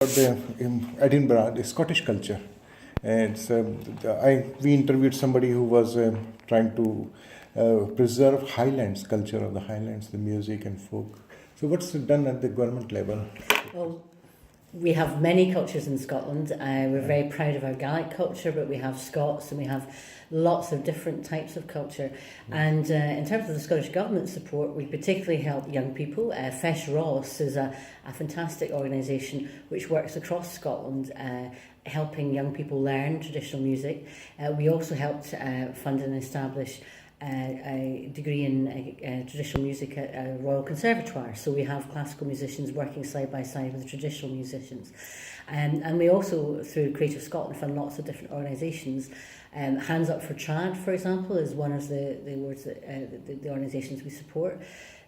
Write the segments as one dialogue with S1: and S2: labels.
S1: Edinburgh, the Scottish culture. And we interviewed somebody who was trying to preserve Highlands culture of the Highlands, the music and folk. So what's done at the government level?
S2: Well, we have many cultures in Scotland. We're very proud of our Gaelic culture, but we have Scots and we have lots of different types of culture. And in terms of the Scottish Government support, we particularly help young people. Feis Ross is a fantastic organisation which works across Scotland, helping young people learn traditional music. We also helped fund and establish a degree in traditional music at a Royal Conservatoire. So we have classical musicians working side by side with traditional musicians. And we also, through Creative Scotland, fund lots of different organisations. Hands Up for Trad, for example, is one of the awards that the organisations we support.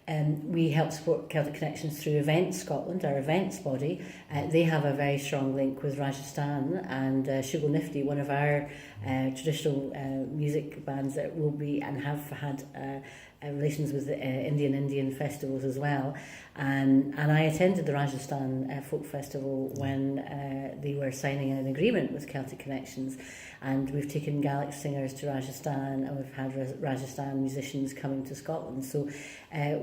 S2: We help support Celtic Connections through Events Scotland, our events body. They have a very strong link with Rajasthan, and Shugo Nifty, one of our traditional music bands that will be and have had relations with the Indian festivals as well. And I attended the Rajasthan Folk Festival when they were signing an agreement with Celtic Connections, and we've taken Gaelic singers to Rajasthan, and we've had Rajasthan musicians coming to Scotland. So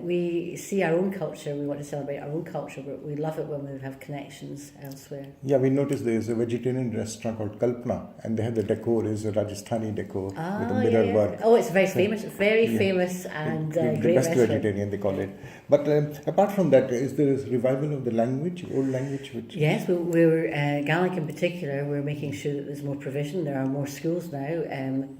S2: we see our own culture, we want to celebrate our own culture, but we love it when we have connections elsewhere.
S1: Yeah, we noticed there's a vegetarian restaurant called Kalpana, and they have the decor is a Rajasthani decor with a mirror work.
S2: Oh, it's very famous, famous and
S1: the
S2: great
S1: best
S2: restaurant.
S1: vegetarian, they call it. But apart from that, is there a revival of the language, old language?
S2: Yes, we're Gaelic in particular, we're making sure that there's more provision. There are more schools now.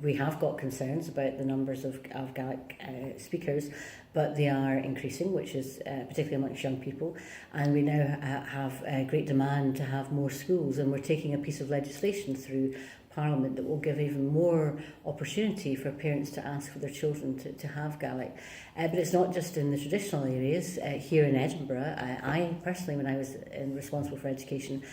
S2: We have got concerns about the numbers of Gaelic speakers, but they are increasing, which is particularly amongst young people. And we now have a great demand to have more schools, and we're taking a piece of legislation through Parliament that will give even more opportunity for parents to ask for their children to have Gaelic. But it's not just in the traditional areas. Here in Edinburgh, I personally, when I was responsible for education,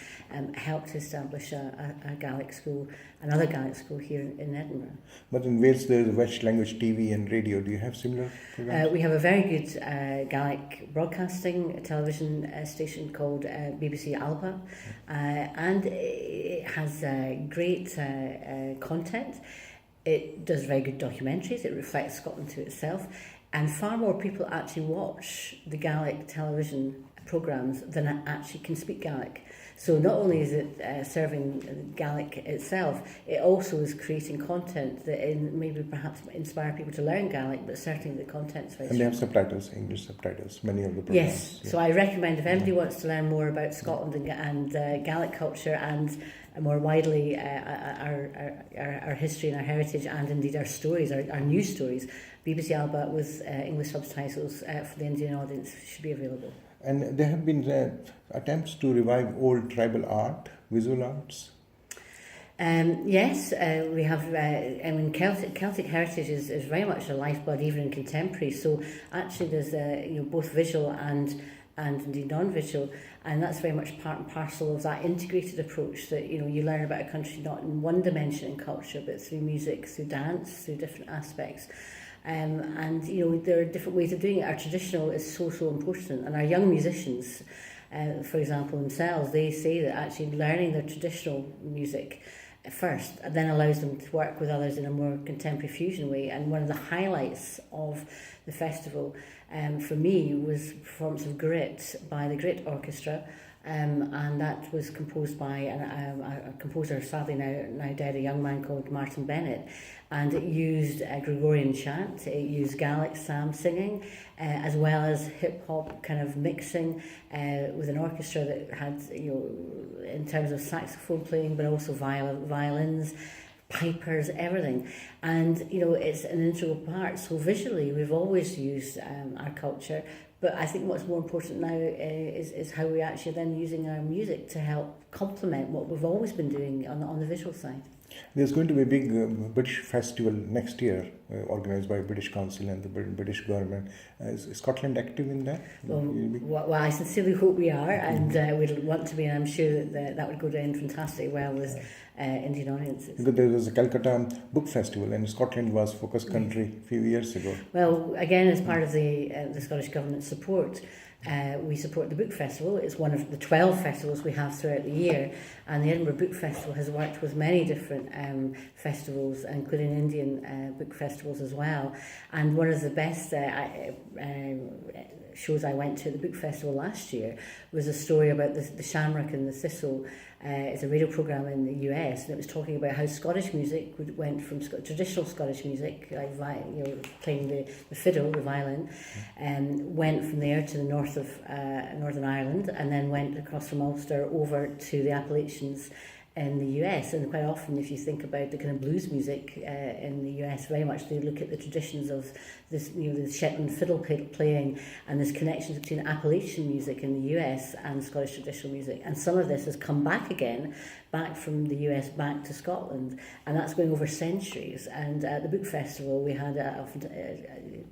S2: helped to establish a Gaelic school, another Gaelic school here in Edinburgh.
S1: But in Wales there is Welsh language TV and radio. Do you have similar programs?
S2: We have a very good Gaelic broadcasting television station called BBC Alba, and it has great content. It does very good documentaries. It reflects Scotland to itself, and far more people actually watch the Gaelic television programmes than actually can speak Gaelic. So not only is it serving Gaelic itself, it also is creating content that maybe perhaps inspire people to learn Gaelic, but certainly the content is very strong.
S1: And they have subtitles, English subtitles, many of the programs.
S2: Yes, yeah. So I recommend if anybody wants to learn more about Scotland and Gaelic culture and more widely our history and our heritage, and indeed our stories, our news stories, BBC Alba with English subtitles for the Indian audience should be available.
S1: And there have been attempts to revive old tribal art, visual arts.
S2: Yes, we have. Celtic heritage is very much a lifeblood, even in contemporary. So actually, there's both visual and indeed non-visual, and that's very much part and parcel of that integrated approach that you learn about a country not in one dimension in culture, but through music, through dance, through different aspects. And there are different ways of doing it. Our traditional is so important, and our young musicians, for example, themselves, they say that actually learning their traditional music first then allows them to work with others in a more contemporary fusion way. And one of the highlights of the festival for me was the performance of Grit by the Grit Orchestra. And that was composed by a composer, sadly now dead, a young man called Martin Bennett, and it used Gregorian chant, it used Gaelic psalm singing, as well as hip hop kind of mixing with an orchestra that had, in terms of saxophone playing, but also violins, pipers, everything. And it's an integral part. So visually, we've always used our culture. But I think what's more important now is how we're actually then using our music to help complement what we've always been doing on the visual side.
S1: There's going to be a big British festival next year, organised by British Council and the British government. Is Scotland active in that?
S2: Well, I sincerely hope we are, and we'd want to be, and I'm sure that would go down fantastically well with Indian audiences.
S1: Because there was a Calcutta Book Festival, and Scotland was focus country a few years ago.
S2: Well, again, as part of the Scottish Government support, We support the Book Festival. It's one of the 12 festivals we have throughout the year, and the Edinburgh Book Festival has worked with many different festivals, including Indian book festivals as well. And one of the best shows I went to at the Book Festival last year was a story about the shamrock and the thistle. It's a radio programme in the US, and it was talking about how Scottish music went from traditional Scottish music, like playing the fiddle, the violin, went from there to the north of Northern Ireland, and then went across from Ulster over to the Appalachians in the US. And quite often, if you think about the kind of blues music in the US, very much they look at the traditions of this, the Shetland fiddle playing, and this connection between Appalachian music in the US and Scottish traditional music. And some of this has come back again, back from the US back to Scotland, and that's going over centuries. And at the Book Festival, we had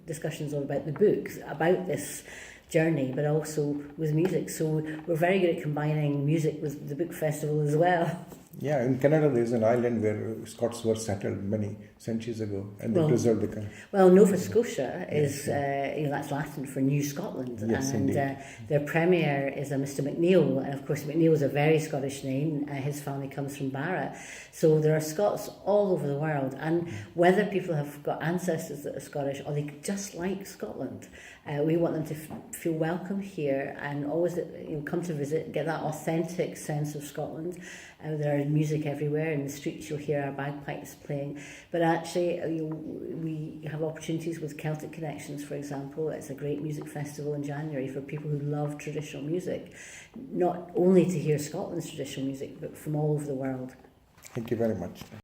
S2: discussions all about the books, about this journey, but also with music. So we're very good at combining music with the Book Festival as well.
S1: Yeah, in Canada there's an island where Scots were settled many centuries ago, and they preserved the country.
S2: Well, Nova Scotia is, that's Latin for New Scotland,
S1: yes,
S2: and their premier is a Mr. McNeill, and of course McNeill is a very Scottish name. His family comes from Barra, so there are Scots all over the world, and whether people have got ancestors that are Scottish or they just like Scotland, we want them to feel welcome here and always come to visit, get that authentic sense of Scotland. There is music everywhere. In the streets you'll hear our bagpipes playing. But actually we have opportunities with Celtic Connections, for example. It's a great music festival in January for people who love traditional music, not only to hear Scotland's traditional music, but from all over the world.
S1: Thank you very much.